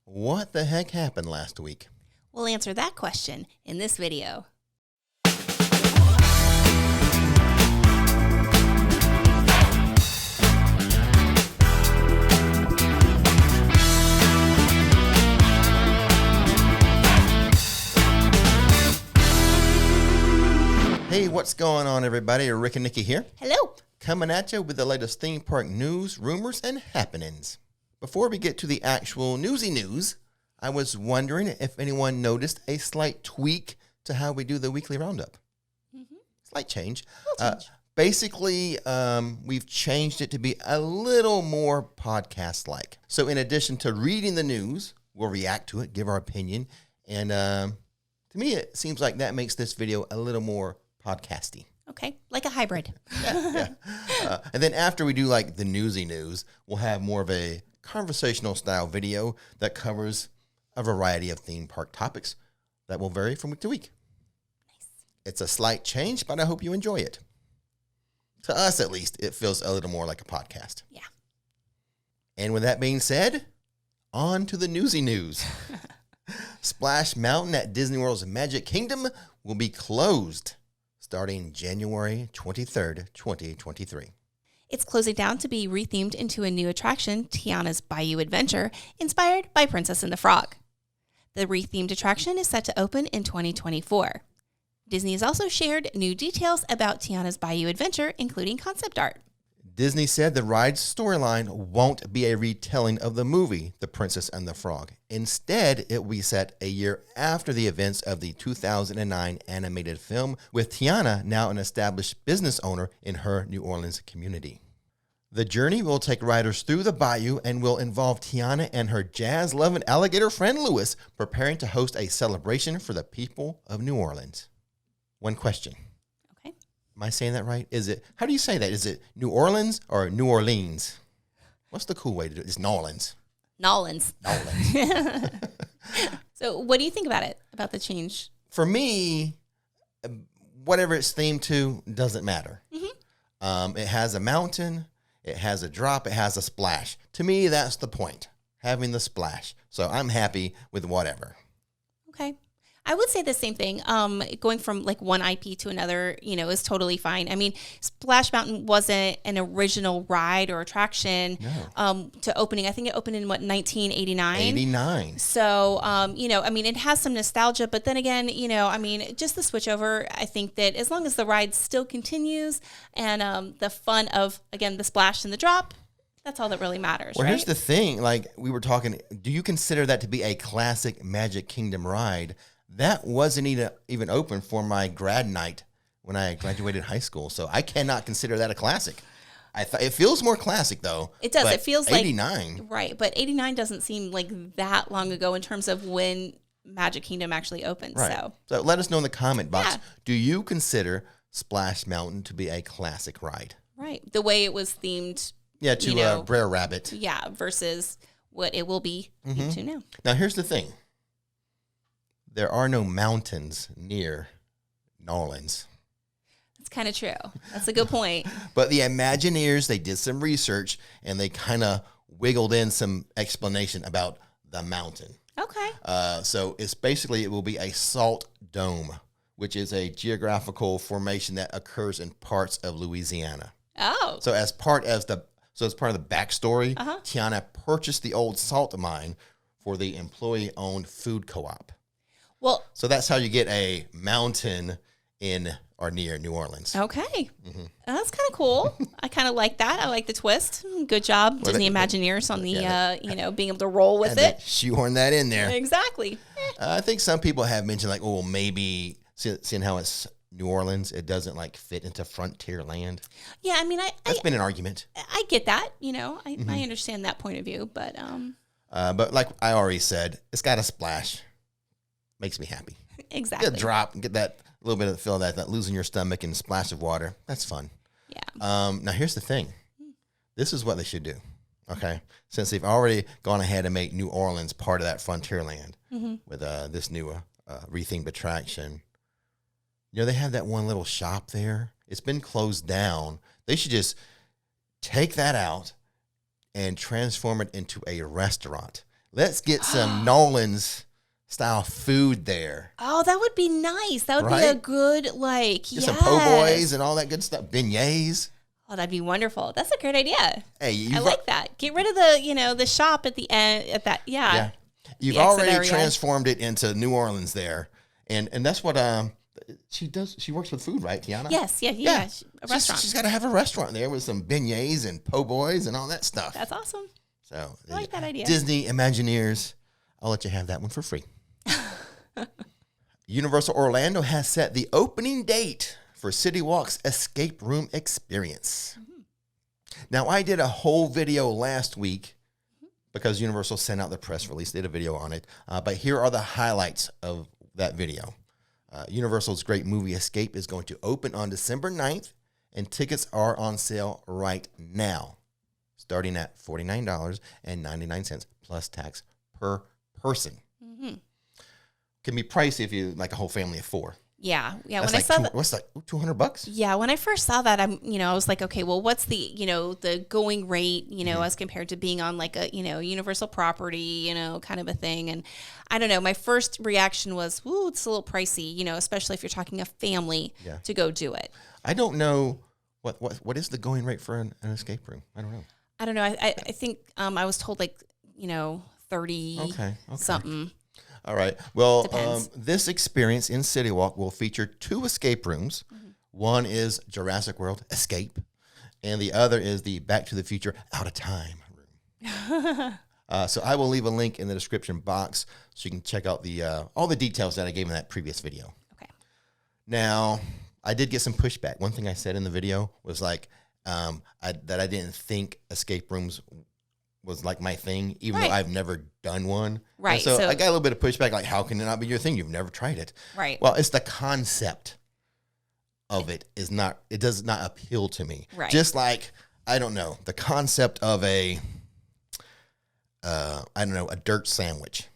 What the heck happened last week? We'll answer that question in this video. Hey, what's going on, everybody? Rick and Nikki here. Hello. Coming at you with the latest theme park news, rumors, and happenings. Before we get to the actual newsy news, I was wondering if anyone noticed a slight tweak to how we do the weekly roundup. Mm-hmm. Slight change. Basically, we've changed it to be a little more podcast-like. So in addition to reading the news, we'll react to it, give our opinion, and to me, it seems like that makes this video a little more podcasty. Okay, like a hybrid. Yeah. And then after we do like the newsy news, we'll have more of a conversational style video that covers a variety of theme park topics that will vary from week to week. Nice. It's a slight change, but I hope you enjoy it. To us, at least, it feels a little more like a podcast. Yeah. And with that being said, on to the newsy news. Splash Mountain at Disney World's Magic Kingdom will be closed starting January 23rd, 2023. It's closing down to be rethemed into a new attraction, Tiana's Bayou Adventure, inspired by Princess and the Frog. The rethemed attraction is set to open in 2024. Disney has also shared new details about Tiana's Bayou Adventure, including concept art. Disney said the ride's storyline won't be a retelling of the movie, The Princess and the Frog. Instead, it will be set a year after the events of the 2009 animated film, with Tiana now an established business owner in her New Orleans community. The journey will take riders through the bayou and will involve Tiana and her jazz-loving alligator friend Louis preparing to host a celebration for the people of New Orleans. One question. Okay. Am I saying that right? How do you say that? Is it New Orleans or New Orleans? What's the cool way to do it? It's Nolans. Nolans. So what do you think about it, about the change? For me, whatever it's themed to doesn't matter. Mm-hmm. It has a mountain, it has a drop, it has a splash. To me, that's the point, having the splash. So I'm happy with whatever. Okay. I would say the same thing. Going from like one IP to another, is totally fine. I mean, Splash Mountain wasn't an original ride or attraction to opening. I think it opened in 1989? 89. So, it has some nostalgia, but then again, just the switchover, I think that as long as the ride still continues and the fun of, again, the splash and the drop, that's all that really matters. Well, right? Here's the thing. Like we were talking, do you consider that to be a classic Magic Kingdom ride? That wasn't even open for my grad night when I graduated high school, so I cannot consider that a classic. It feels more classic, though. It does. It feels 89. Like... Right, but 89 doesn't seem like that long ago in terms of when Magic Kingdom actually opened. Right. So let us know in the comment box, do you consider Splash Mountain to be a classic ride? Right. The way it was themed. Yeah, to Brer Rabbit. Yeah, versus what it will be to now. Now, here's the thing. There are no mountains near New Orleans. That's kind of true. That's a good point. But the Imagineers, they did some research, and they kind of wiggled in some explanation about the mountain. Okay. So it will be a salt dome, which is a geographical formation that occurs in parts of Louisiana. Oh. So as part of the backstory, Tiana purchased the old salt mine for the employee-owned food co-op. Well, so that's how you get a mountain in or near New Orleans. Okay. Mm-hmm. That's kind of cool. I kind of like that. I like the twist. Good job, Disney Imagineers, on the, being able to roll with it. Shoehorn that in there. Exactly. I think some people have mentioned, like, well, maybe seeing how it's New Orleans, it doesn't, like, fit into frontier land. Yeah, I mean, that's been an argument. I get that. I understand that point of view, but... But like I already said, it's got a splash. Makes me happy. Exactly. Get a drop, get that little bit of the feel of that losing your stomach and splash of water. That's fun. Yeah. Now, here's the thing. This is what they should do, okay? Since they've already gone ahead and made New Orleans part of that Frontierland with this new rethemed attraction. They have that one little shop there. It's been closed down. They should just take that out and transform it into a restaurant. Let's get some Nolan's style food there. Oh, that would be nice. That would be a good, like, Get some po' boys and all that good stuff. Beignets. Oh, that'd be wonderful. That's a great idea. Hey, I like that. Get rid of the, the shop at the end, at that, Yeah. You've already transformed it into New Orleans there. And that's what she does. She works with food, right, Tiana? Yes, yeah. A restaurant. She's got to have a restaurant there with some beignets and po' boys and all that stuff. That's awesome. So I like that idea. Disney Imagineers, I'll let you have that one for free. Universal Orlando has set the opening date for City Walk's escape room experience. Mm-hmm. Now, I did a whole video last week because Universal sent out the press release, did a video on it. But here are the highlights of that video. Universal's Great Movie Escape is going to open on December 9th, and tickets are on sale right now, starting at $49.99 plus tax per person. Mm-hmm. Can be pricey if you like a whole family of 4. Yeah. That's When I saw that, what's like $200? Yeah. When I first saw that, I was like, okay, well, what's the, the going rate, as compared to being on like a, Universal property, kind of a thing. And I don't know. My first reaction was, ooh, it's a little pricey, especially if you're talking a family to go do it. I don't know what is the going rate for an escape room. I don't know. I think I was told like 30 something. All right. Well, this experience in City Walk will feature 2 escape rooms. Mm-hmm. One is Jurassic World Escape, and the other is the Back to the Future Out of Time room. So I will leave a link in the description box so you can check out the all the details that I gave in that previous video. Okay. Now, I did get some pushback. One thing I said in the video was like that I didn't think escape rooms was like my thing, even though I've never done one. Right. And so I got a little bit of pushback, like, how can it not be your thing? You've never tried it. Right. Well, it's the concept of it does not appeal to me. Right. Just like, I don't know, the concept of a dirt sandwich.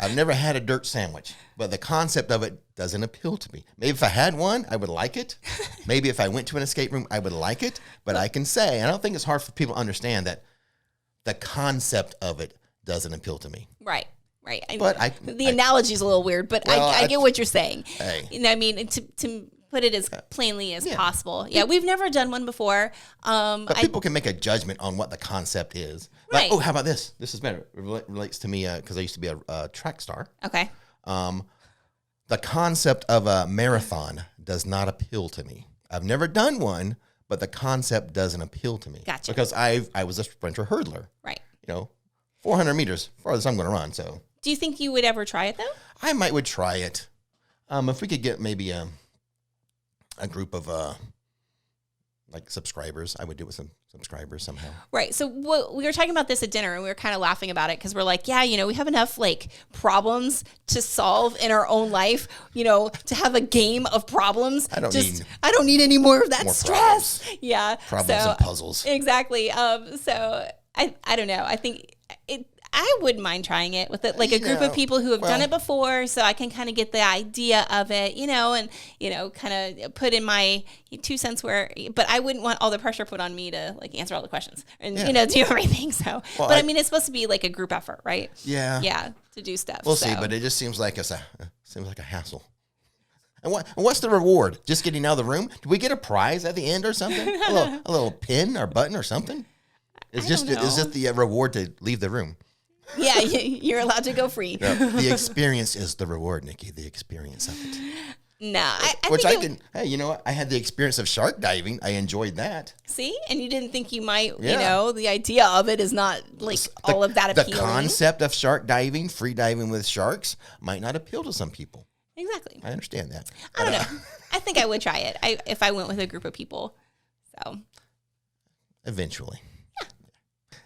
I've never had a dirt sandwich, but the concept of it doesn't appeal to me. Maybe if I had one, I would like it. Maybe if I went to an escape room, I would like it. But I can say, I don't think it's hard for people to understand that the concept of it doesn't appeal to me. Right. But the analogy is a little weird, but I get what you're saying. Hey. I mean, to put it as plainly as possible. Yeah, we've never done one before. But people can make a judgment on what the concept is. Right. Like, oh, how about this? This is better. It relates to me because I used to be a track star. Okay. The concept of a marathon does not appeal to me. I've never done one, but the concept doesn't appeal to me. Gotcha. Because I was a sprinter hurdler. Right. 400 meters, farthest I'm going to run. So, do you think you would ever try it though? I would try it. If we could get maybe a group of like subscribers, I would do it with some subscribers somehow. Right. So we were talking about this at dinner, and we were kind of laughing about it because we're like, yeah, we have enough like problems to solve in our own life, to have a game of problems. I don't need any more of that stress. Problems. Yeah. Problems and puzzles. Exactly. So I don't know. I think I wouldn't mind trying it with a group of people who have done it before, so I can kind of get the idea of it, and kind of put in my 2 cents but I wouldn't want all the pressure put on me to like answer all the questions and do everything. So, but I mean, it's supposed to be like a group effort, right? Yeah. Yeah, to do stuff. We'll see, but it just seems like a hassle. And what's the reward? Just getting out of the room? Do we get a prize at the end or something? a little pin or button or something? Is this the reward to leave the room? Yeah, you're allowed to go free. No, the experience is the reward, Nikki. The experience of it. No, hey, you know what? I had the experience of shark diving. I enjoyed that. See? And you didn't think you might, the idea of it is not like all of that appealing. The concept of shark diving, free diving with sharks, might not appeal to some people. Exactly. I understand that. I don't know. I think I would try it if I went with a group of people. So. Eventually. Yeah.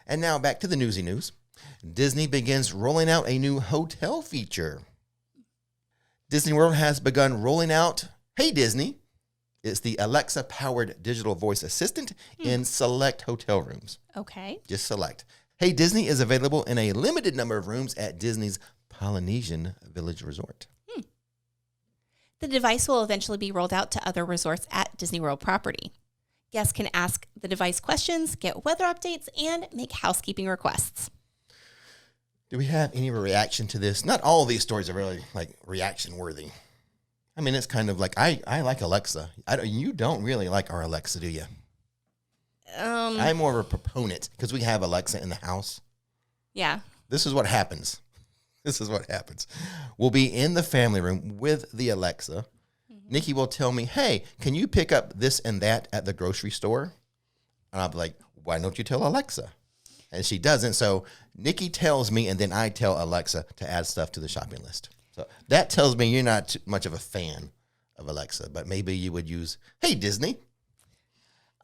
And now back to the newsy news. Disney begins rolling out a new hotel feature. Disney World has begun rolling out Hey Disney. It's the Alexa-powered digital voice assistant in select hotel rooms. Okay. Just select. Hey Disney is available in a limited number of rooms at Disney's Polynesian Village Resort. The device will eventually be rolled out to other resorts at Disney World property. Guests can ask the device questions, get weather updates, and make housekeeping requests. Do we have any reaction to this? Not all of these stories are really like reaction worthy. I mean, it's kind of like I like Alexa. You don't really like our Alexa, do you? I'm more of a proponent because we have Alexa in the house. Yeah. This is what happens. We'll be in the family room with the Alexa. Mm-hmm. Nikki will tell me, hey, can you pick up this and that at the grocery store? And I'll be like, why don't you tell Alexa? And she doesn't. So Nikki tells me, and then I tell Alexa to add stuff to the shopping list. So that tells me you're not too much of a fan of Alexa, but maybe you would use, hey, Disney.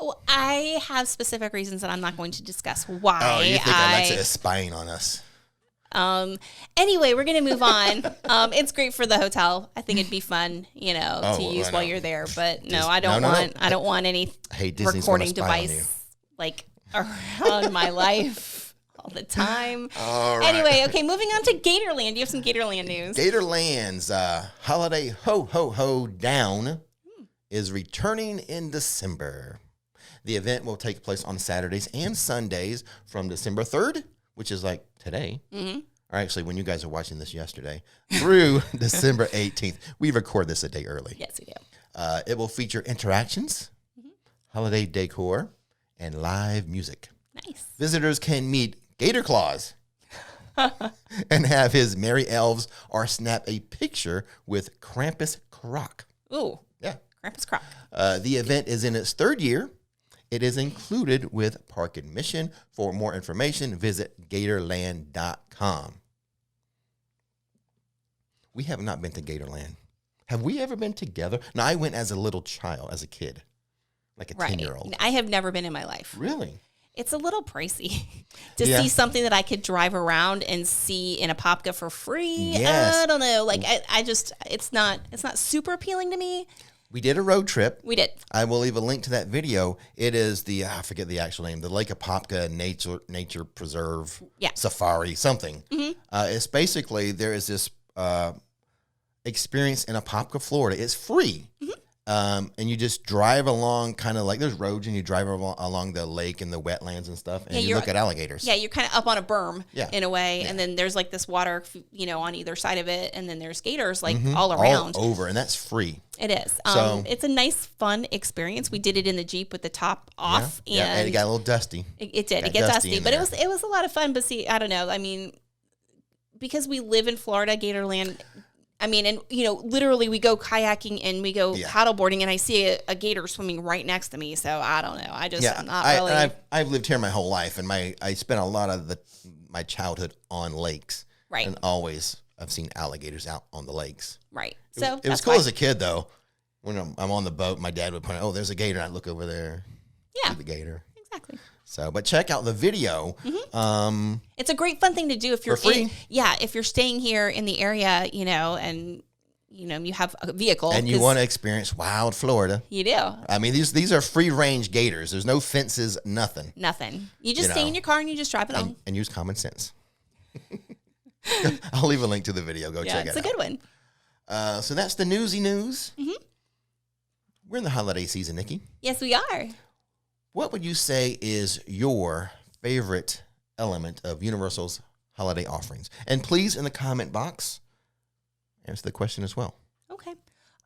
Well, I have specific reasons that I'm not going to discuss why. Oh, you think Alexa is spying on us? Anyway, we're going to move on. It's great for the hotel. I think it'd be fun, to use while you're there. But no, I don't want any recording device like around my life all the time. All right. Anyway, okay, moving on to Gatorland. You have some Gatorland news. Gatorland's holiday ho ho ho down is returning in December. The event will take place on Saturdays and Sundays from December 3rd, which is like today, or actually when you guys are watching this yesterday, through December 18th. We record this a day early. Yes, we do. It will feature interactions, holiday decor, and live music. Nice. Visitors can meet Gator Claus and have his merry elves or snap a picture with Krampus Croc. Ooh. Yeah. Krampus Croc. The event is in its third year. It is included with park admission. For more information, visit Gatorland.com. We have not been to Gatorland. Have we ever been together? No, I went as a little child, as a kid, like a 10-year-old. I have never been in my life. Really? It's a little pricey to see something that I could drive around and see in a Popka for free. Yes. I don't know. Like I just, it's not super appealing to me. We did a road trip. We did. I will leave a link to that video. It is the, I forget the actual name, the Lake Apopka Nature Preserve Safari, something. Mm-hmm. It's basically, there is this experience in Apopka, Florida. It's free. Mm-hmm. And you just drive along kind of like, there's roads and you drive along the lake and the wetlands and stuff. And you look at alligators. Yeah, you're kind of up on a berm in a way. Yeah. And then there's like this water, on either side of it. And then there's gators like all around. All over. And that's free. It is. It's a nice, fun experience. We did it in the Jeep with the top off. Yeah, and it got a little dusty. It did. It got dusty. But it was a lot of fun. But see, I don't know. I mean, because we live in Florida, Gatorland... I mean, and, literally we go kayaking and we go paddleboarding and I see a gator swimming right next to me. So I don't know. I'm not really. I've lived here my whole life and I spent a lot of my childhood on lakes. Right. And always I've seen alligators out on the lakes. Right. It was cool as a kid, though. When I'm on the boat, my dad would point out, there's a gator. And I'd look over there. Yeah. See the gator. Exactly. So, but check out the video. Mm-hmm. It's a great fun thing to do if you're free. If you're staying here in the area, and you have a vehicle and you want to experience wild Florida. You do. I mean, these are free range gators. There's no fences, nothing. Nothing. You just stay in your car and you just drive along and use common sense. I'll leave a link to the video. Go check it out. It's a good one. So that's the newsy news. Mm-hmm. We're in the holiday season, Nikki. Yes, we are. What would you say is your favorite element of Universal's holiday offerings? And please, in the comment box, answer the question as well. Okay.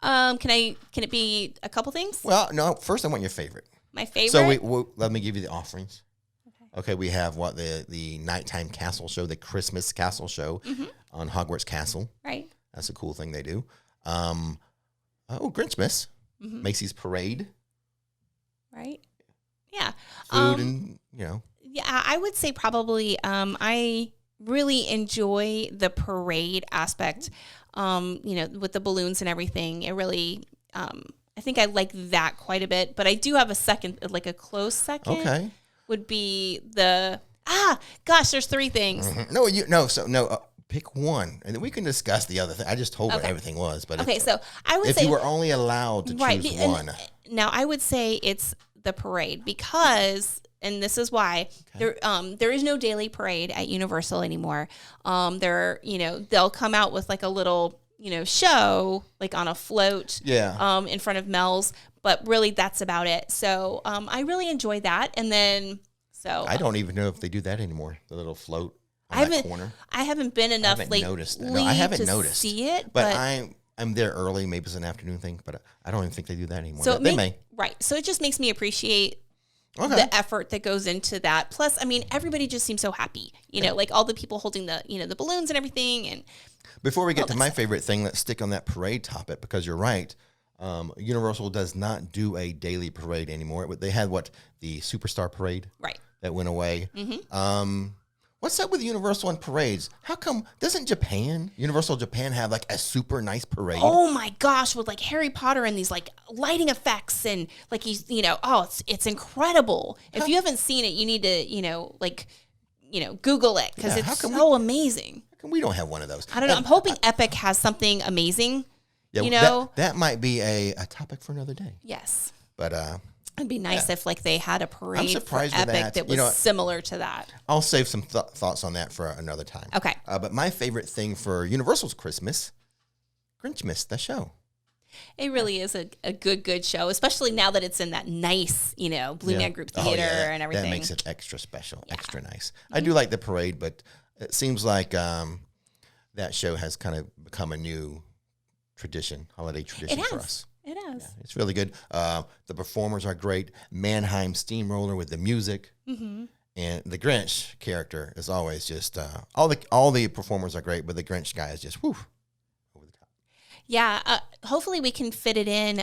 Can it be a couple things? Well, no. First, I want your favorite. My favorite. So let me give you the offerings. Okay. We have the nighttime castle show, the Christmas castle show on Hogwarts Castle. Right. That's a cool thing they do. Grinchmas, Macy's Parade. Right. Yeah. Food and, Yeah, I would say probably I really enjoy the parade aspect, with the balloons and everything. It really, I think I like that quite a bit. But I do have a second, like a close second. Okay. Would be there's 3 things. Mm-hmm. Pick one, and then we can discuss the other thing. I just told what everything was. But so I would say... If you were only allowed to choose one. Now, I would say it's the parade because, and this is why, there is no daily parade at Universal anymore. They'll come out with like a little, show, like on a float in front of Mel's, but really that's about it. So I really enjoy that. And then, I don't even know if they do that anymore, the little float. on that corner. I haven't been enough noticed that. No, I haven't noticed. See it, but I'm there early. Maybe it's an afternoon thing, but I don't even think they do that anymore. So they may. Right. So it just makes me appreciate the effort that goes into that. Plus, I mean, everybody just seems so happy. You know, like all the people holding the the balloons and everything. And before we get to my favorite thing, let's stick on that parade topic because you're right. Universal does not do a daily parade anymore. They had the Superstar Parade, right? That went away. What's up with Universal and parades? How come doesn't Universal Japan have like a super nice parade? Oh my gosh, with like Harry Potter and these like lighting effects and like he's it's incredible. If you haven't seen it, you need to Google it because it's so amazing. How come we don't have one of those? I don't know. I'm hoping Epic has something amazing. Yeah, that might be a topic for another day. Yes, but it'd be nice if like they had a parade for Epic that was similar to that. I'll save some thoughts on that for another time. Okay. But my favorite thing for Universal's Christmas, Grinchmas, the show. It really is a good show, especially now that it's in that nice, Blue Man Group theater and everything. That makes it extra special, extra nice. I do like the parade, but it seems like that show has kind of become a new holiday tradition for us. It is. Yeah, it's really good. The performers are great. Mannheim Steamroller with the music, and the Grinch character is always just all the performers are great, but the Grinch guy is just over the top. Yeah. Hopefully we can fit it in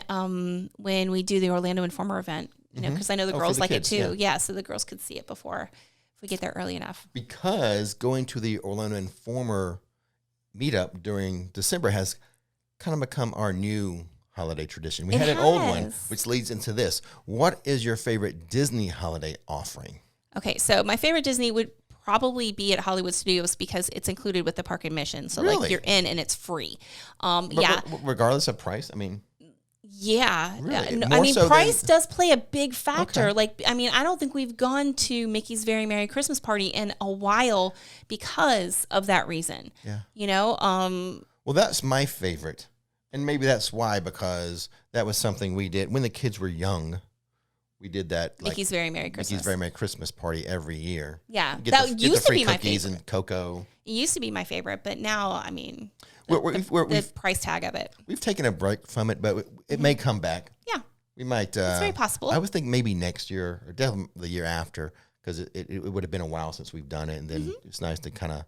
when we do the Orlando Informer event. Because I know the girls like kids, it too. Yeah, so the girls could see it before if we get there early enough. Because going to the Orlando Informer meetup during December has kind of become our new holiday tradition. We had an old one, which leads into this. What is your favorite Disney holiday offering? Okay, so my favorite Disney would probably be at Hollywood Studios because it's included with the park admission. So like you're in and it's free. Regardless of price, I mean. Yeah. Really? No, I mean, price does play a big factor. Okay. I don't think we've gone to Mickey's Very Merry Christmas Party in a while because of that reason. Yeah. Well, that's my favorite. And maybe that's why, because that was something we did when the kids were young. We did that. Mickey's Very Merry Christmas. Mickey's Very Merry Christmas Party every year. Yeah. That used to be my favorite. Cookies and cocoa. It used to be my favorite, but now, I mean, the price tag of it. We've taken a break from it, but it may come back. Yeah. We might. It's very possible. I would think maybe next year or definitely the year after, because it would have been a while since we've done it. And then it's nice to kind of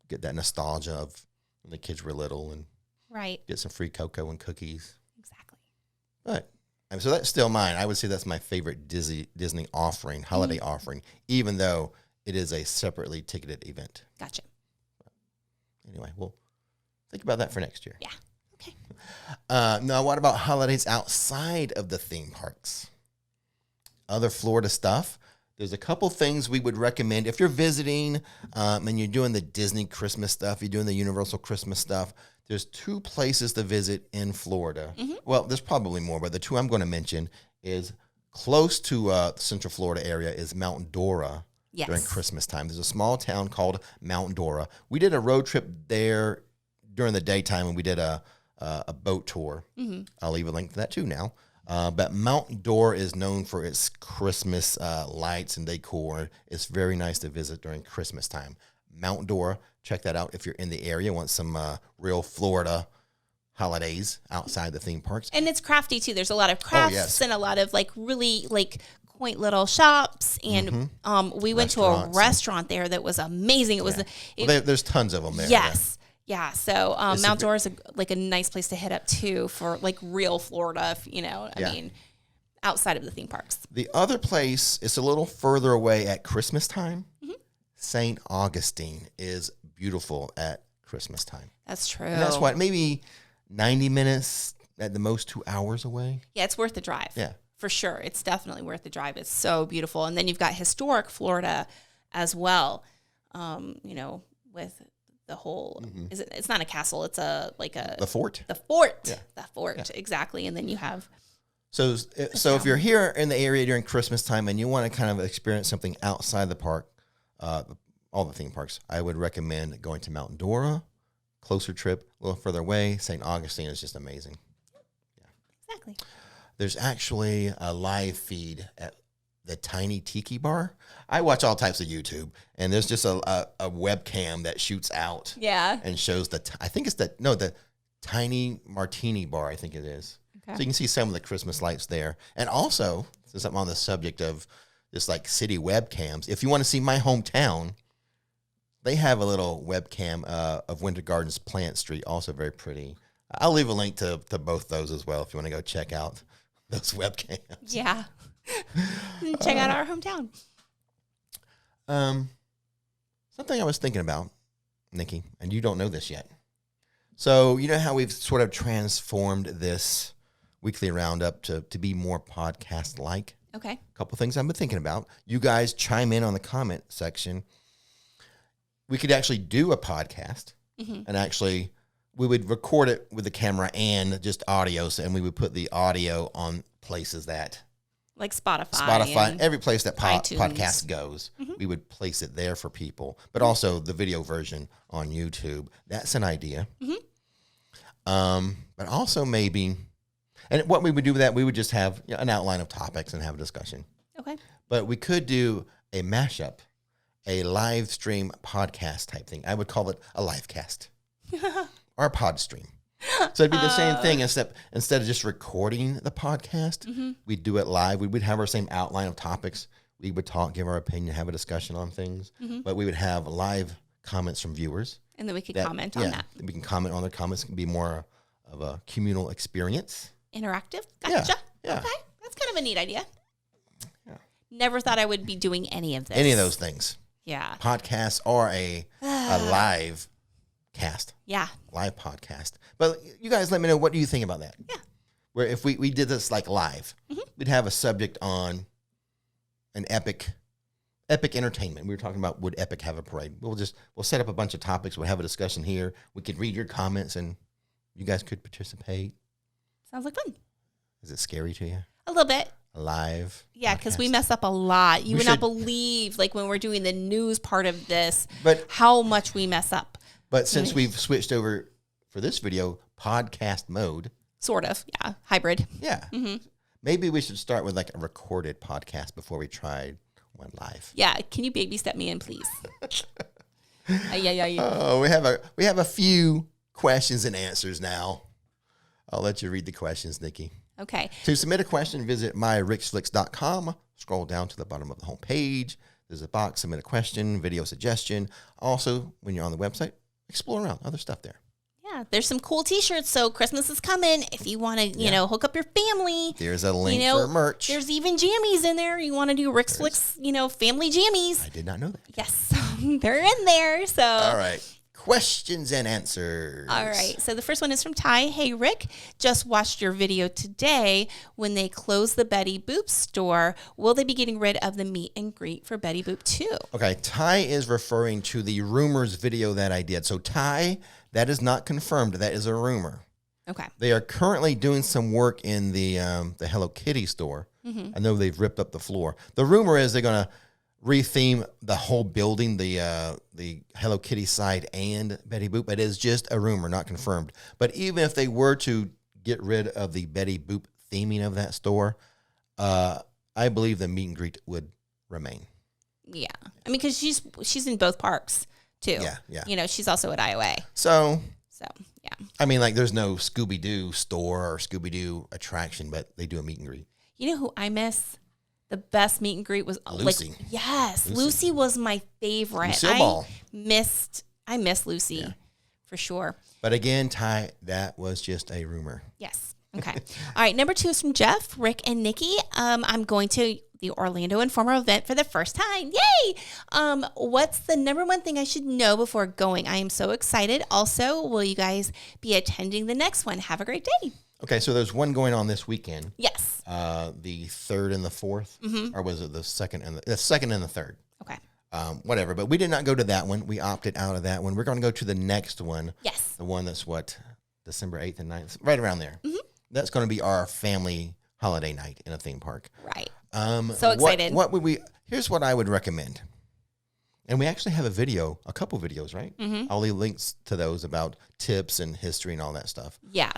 get that nostalgia of when the kids were little and get some free cocoa and cookies. Exactly. But so that's still mine. I would say that's my favorite Disney offering, holiday offering, even though it is a separately ticketed event. Gotcha. Anyway, we'll think about that for next year. Yeah. Okay. Now, what about holidays outside of the theme parks? Other Florida stuff. There's a couple things we would recommend. If you're visiting and you're doing the Disney Christmas stuff, you're doing the Universal Christmas stuff, there's 2 places to visit in Florida. Well, there's probably more, but the 2 I'm going to mention is close to the Central Florida area is Mount Dora during Christmas time. There's a small town called Mount Dora. We did a road trip there during the daytime, and we did a boat tour. I'll leave a link to that too now. But Mount Dora is known for its Christmas lights and decor. It's very nice to visit during Christmas time. Mount Dora, check that out if you're in the area, want some real Florida holidays outside the theme parks. And it's crafty too. There's a lot of crafts and a lot of really quaint little shops. And we went to a restaurant there that was amazing. It was there's tons of them there. Yes. Yeah, so Mount Dora is a nice place to hit up too for real Florida, I mean, outside of the theme parks. The other place is a little further away at Christmas time. St. Augustine is beautiful at Christmas time. That's true. And that's what, maybe 90 minutes, at the most 2 hours away. Yeah, it's worth the drive. Yeah. For sure. It's definitely worth the drive. It's so beautiful. And then you've got historic Florida as well, with the whole, it's not a castle, it's the fort. The fort, exactly. And then you have... So if you're here in the area during Christmas time and you want to kind of experience something outside the park, all the theme parks, I would recommend going to Mount Dora, closer trip, a little further away. St. Augustine is just amazing. Yeah. Exactly. There's actually a live feed at the tiny tiki bar. I watch all types of YouTube, and there's just a webcam that shoots out and shows I think it's the tiny martini bar, I think it is. Okay. So you can see some of the Christmas lights there. And also, since I'm on the subject of this like city webcams, if you want to see my hometown, they have a little webcam of Winter Gardens Plant Street, also very pretty. I'll leave a link to both those as well if you want to go check out those webcams. Yeah. Check out our hometown. Something I was thinking about, Nikki, and you don't know this yet. So you know how we've sort of transformed this weekly roundup to be more podcast-like? Okay. A couple things I've been thinking about. You guys chime in on the comment section. We could actually do a podcast, and actually we would record it with the camera and just audio, and we would put the audio on places that... Like Spotify, every place that iTunes. podcast goes, we would place it there for people. But also the video version on YouTube. That's an idea. But also maybe, and what we would do with that, we would just have an outline of topics and have a discussion. Okay. But we could do a mashup, a live stream podcast type thing. I would call it a live cast or a pod stream. So it'd be the same thing, instead of just recording the podcast, we'd do it live. We would have our same outline of topics. We would talk, give our opinion, have a discussion on things, but we would have live comments from viewers. And then we could comment on that. We can comment on their comments. It can be more of a communal experience. Interactive? Gotcha. Yeah. Okay. That's kind of a neat idea. Yeah. Never thought I would be doing any of this. Any of those things. Yeah. Podcasts or a live cast. Yeah. Live podcast. But you guys let me know, what do you think about that? Yeah. Where if we did this like live, we'd have a subject on an epic entertainment. We were talking about, would Epic have a parade? We'll set up a bunch of topics. We'll have a discussion here. We could read your comments and you guys could participate. Sounds like fun. Is it scary to you? A little bit. Live. Yeah, because we mess up a lot. You would not believe, like when we're doing the news part of this, how much we mess up. But since we've switched over for this video, podcast mode. Sort of, yeah. Hybrid. Yeah. Maybe we should start with like a recorded podcast before we try one live. Yeah. Can you baby step me in, please? Oh, we have a few questions and answers now. I'll let you read the questions, Nikki. Okay. To submit a question, visit myrixflix.com. Scroll down to the bottom of the home page. There's a box, submit a question, video suggestion. Also, when you're on the website, explore around other stuff there. Yeah, there's some cool T-shirts. So Christmas is coming. If you want to, you know, hook up your family, there's a link for merch. There's even jammies in there. You want to do Rix Flix, family jammies. I did not know that. Yes, they're in there. So all right, questions and answers. All right. So the first one is from Ty. Hey Rick, just watched your video today. When they close the Betty Boop store, will they be getting rid of the meet and greet for Betty Boop too? Okay, Ty is referring to the rumors video that I did. So Ty, that is not confirmed. That is a rumor. Okay. They are currently doing some work in the Hello Kitty store. I know they've ripped up the floor. The rumor is they're going to retheme the whole building, the Hello Kitty side and Betty Boop. It is just a rumor, not confirmed. But even if they were to get rid of the Betty Boop theming of that store, I believe the meet and greet would remain. Yeah. I mean, because she's in both parks too. Yeah. She's also at IOA. So, yeah. I mean, like, there's no Scooby-Doo store or Scooby-Doo attraction, but they do a meet and greet. You know who I miss? The best meet and greet was Lucy. Lucy was my favorite. Lucille Ball. I miss Lucy for sure. But again, Ty, that was just a rumor. Yes. Okay. All right. Number 2 is from Jeff, Rick, and Nikki. I'm going to the Orlando Informer event for the first time. Yay! What's the number one thing I should know before going? I am so excited. Also, will you guys be attending the next one? Have a great day. Okay, so there's one going on this weekend. Yes. The 3rd and the 4th, or was it the 2nd and the 3rd? Okay. Whatever, but we did not go to that one. We opted out of that one. We're going to go to the next one. Yes. The one that's December 8th and 9th, right around there. That's going to be our family holiday night in a theme park. Right. So excited. What would we? Here's what I would recommend. And we actually have a couple videos, right? I'll leave links to those about tips and history and all that stuff. Yeah.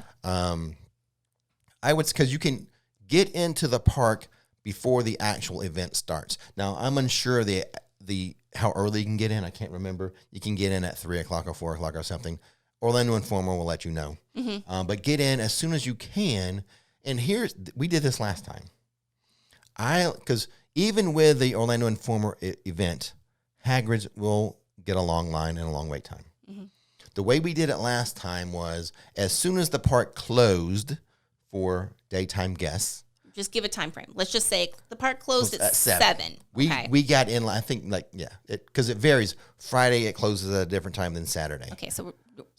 Because you can get into the park before the actual event starts. Now, I'm unsure of the how early you can get in. I can't remember. You can get in at 3 o'clock or 4 o'clock or something. Orlando Informer will let you know. But get in as soon as you can. And we did this last time. Because even with the Orlando Informer event, Hagrid's will get a long line and a long wait time. The way we did it last time was as soon as the park closed for daytime guests. Just give a time frame. Let's just say the park closed at 7. We got in, I think, because it varies. Friday, it closes at a different time than Saturday. Okay, so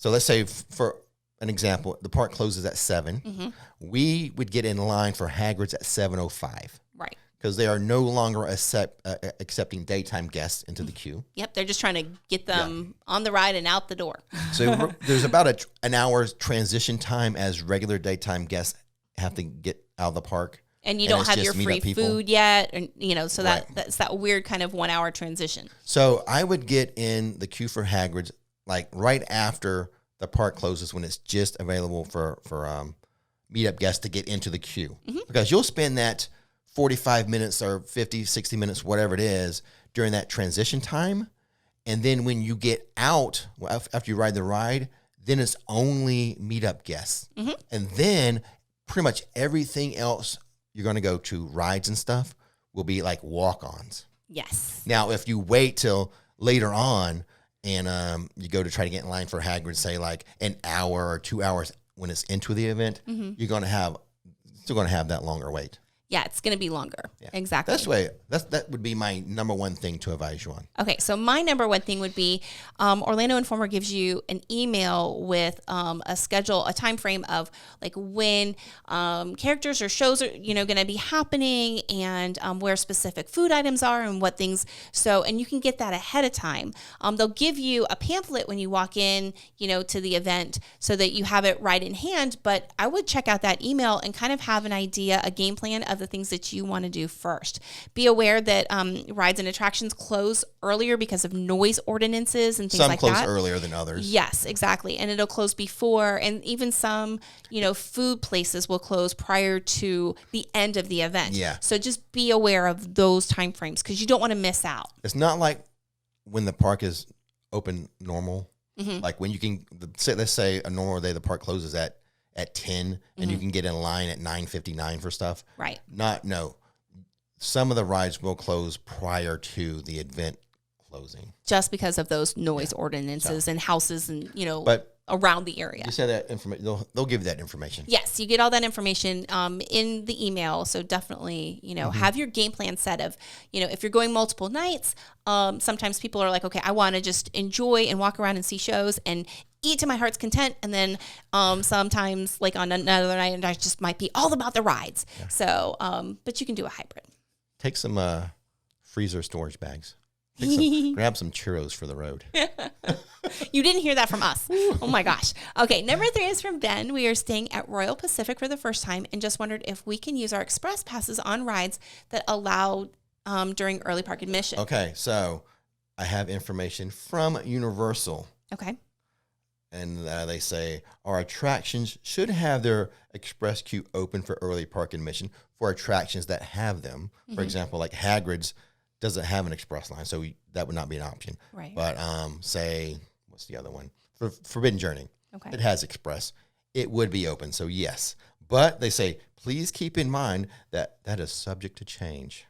let's say, for an example, the park closes at 7. We would get in line for Hagrid's at 7:05. Right. Because they are no longer accepting daytime guests into the queue. Yep, they're just trying to get them on the ride and out the door. So there's about an hour's transition time as regular daytime guests have to get out of the park. And you don't have your free food yet, and so that's that weird kind of 1 hour transition. So I would get in the queue for Hagrid's like right after the park closes, when it's just available for meetup guests to get into the queue, because you'll spend that 45 minutes or 50, 60 minutes, whatever it is, during that transition time, and then when you get out after you ride the ride, then it's only meetup guests, and then pretty much everything else you're going to go to, rides and stuff, will be like walk-ons. Yes. Now, if you wait till later on and you go to try to get in line for Hagrid, say like an hour or 2 hours when it's into the event, you're still going to have that longer wait. Yeah, it's going to be longer. Yeah. Exactly. That would be my number one thing to advise you on. Okay, so my number one thing would be Orlando Informer gives you an email with a schedule, a time frame of like when characters or shows are going to be happening, and where specific food items are and what things. So, and you can get that ahead of time. They'll give you a pamphlet when you walk in, to the event, so that you have it right in hand. But I would check out that email and kind of have an idea, a game plan of the things that you want to do first. Be aware that rides and attractions close earlier because of noise ordinances and things like that. Some close earlier than others. Yes, exactly. And it'll close before, and even some, food places will close prior to the end of the event. Yeah. So just be aware of those time frames, because you don't want to miss out. It's not like when the park is open normal. Like when you can, let's say a normal day the park closes at 10 and you can get in line at 9:59 for stuff. Right. No. Some of the rides will close prior to the event closing. Just because of those noise ordinances and houses and, but around the area. You said that information. They'll give you that information. Yes, you get all that information in the email. So definitely, have your game plan set of, if you're going multiple nights, sometimes people are like, okay, I want to just enjoy and walk around and see shows and eat to my heart's content. And then sometimes, like on another night, I just might be all about the rides. Yeah. So, but you can do a hybrid. Take some freezer storage bags. Grab some churros for the road. You didn't hear that from us. Oh my gosh. Okay, number 3 is from Ben. We are staying at Royal Pacific for the first time and just wondered if we can use our express passes on rides that allow during early park admission. Okay, so I have information from Universal. Okay. And they say our attractions should have their express queue open for early park admission for attractions that have them. For example, like Hagrid's doesn't have an express line, so that would not be an option. Right. But say, what's the other one? For Forbidden Journey. Okay. It has express. It would be open, so yes. But they say, please keep in mind that is subject to change.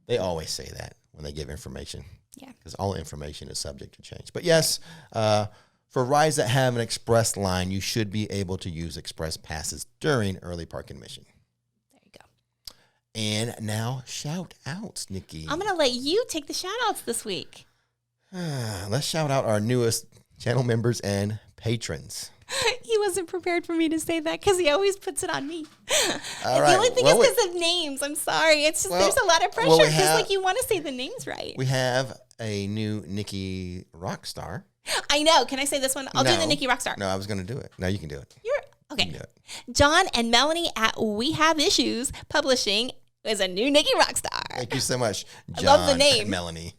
They always say that when they give information. Yeah. Because all information is subject to change. But yes, for rides that have an express line, you should be able to use express passes during early park admission. There you go. And now, shout outs, Nikki. I'm going to let you take the shout outs this week. Let's shout out our newest channel members and patrons. He wasn't prepared for me to say that because he always puts it on me. All right. The only thing is because of names. I'm sorry. It's just there's a lot of pressure because you want to say the names right. We have a new Nikki Rockstar. I know. Can I say this one? I'll do the Nikki Rockstar. No, I was going to do it. No, you can do it. Okay. You can do it. John and Melanie at We Have Issues Publishing is a new Nikki Rockstar. Thank you so much, John. I love the name. And Melanie.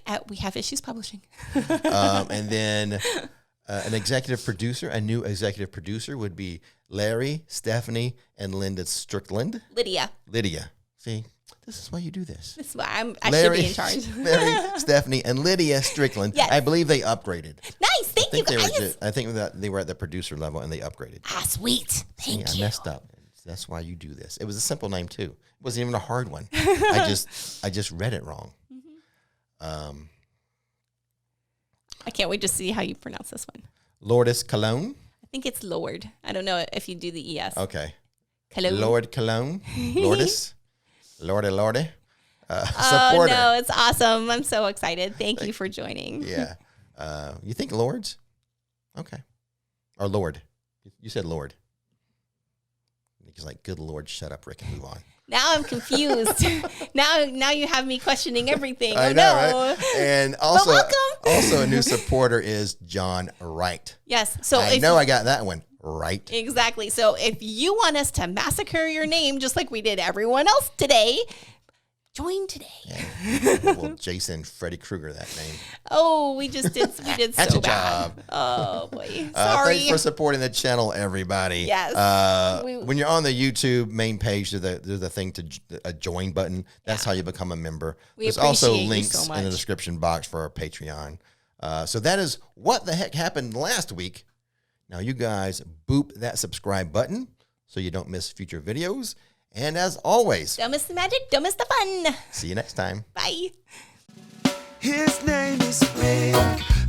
At We Have Issues Publishing. And then An executive producer, a new executive producer would be Larry, Stephanie, and Linda Strickland. Lydia. See, this is why you do this. This is why I should be in charge. Larry, Stephanie, and Lydia Strickland. Yes. I believe they upgraded. Nice. Thank you, guys. I think that they were at the producer level and they upgraded. Sweet. Thank you. I messed up. That's why you do this. It was a simple name too. It wasn't even a hard one. I just read it wrong. Mm-hmm. I can't wait to see how you pronounce this one. Lourdes Cologne. I think it's Lord. I don't know if you do the ES. Okay. Cologne. Lord Cologne. Lourdes. Lorde. Supporter. Oh, no, it's awesome. I'm so excited. Thank you for joining. Yeah. You think Lords? Okay. Or Lord. You said Lord. He's like, good Lord, shut up, Rick, and move on. Now I'm confused. now you have me questioning everything. I know, right? And also, welcome. Also a new supporter is John Wright. Yes. So I know I got that one right. Exactly. So if you want us to massacre your name just like we did everyone else today, join today. Yeah. Well, Jason Freddy Krueger, that name. Oh, we did That's so a bad. job. Oh boy. Sorry. Thanks for supporting the channel, everybody. Yes. When you're on the YouTube main page, there's a thing to a join button. That's how you become a member. There's also links in the description box for our Patreon. So that is what the heck happened last week. Now you guys boop that subscribe button so you don't miss future videos. And as always, don't miss the magic, don't miss the fun. See you next time. Bye. His name is Rick,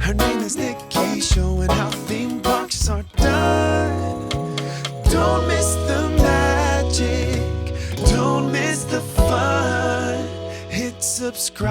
her name is Nikki, showing how theme parks are done. Don't miss the magic, don't miss the fun. Hit subscribe.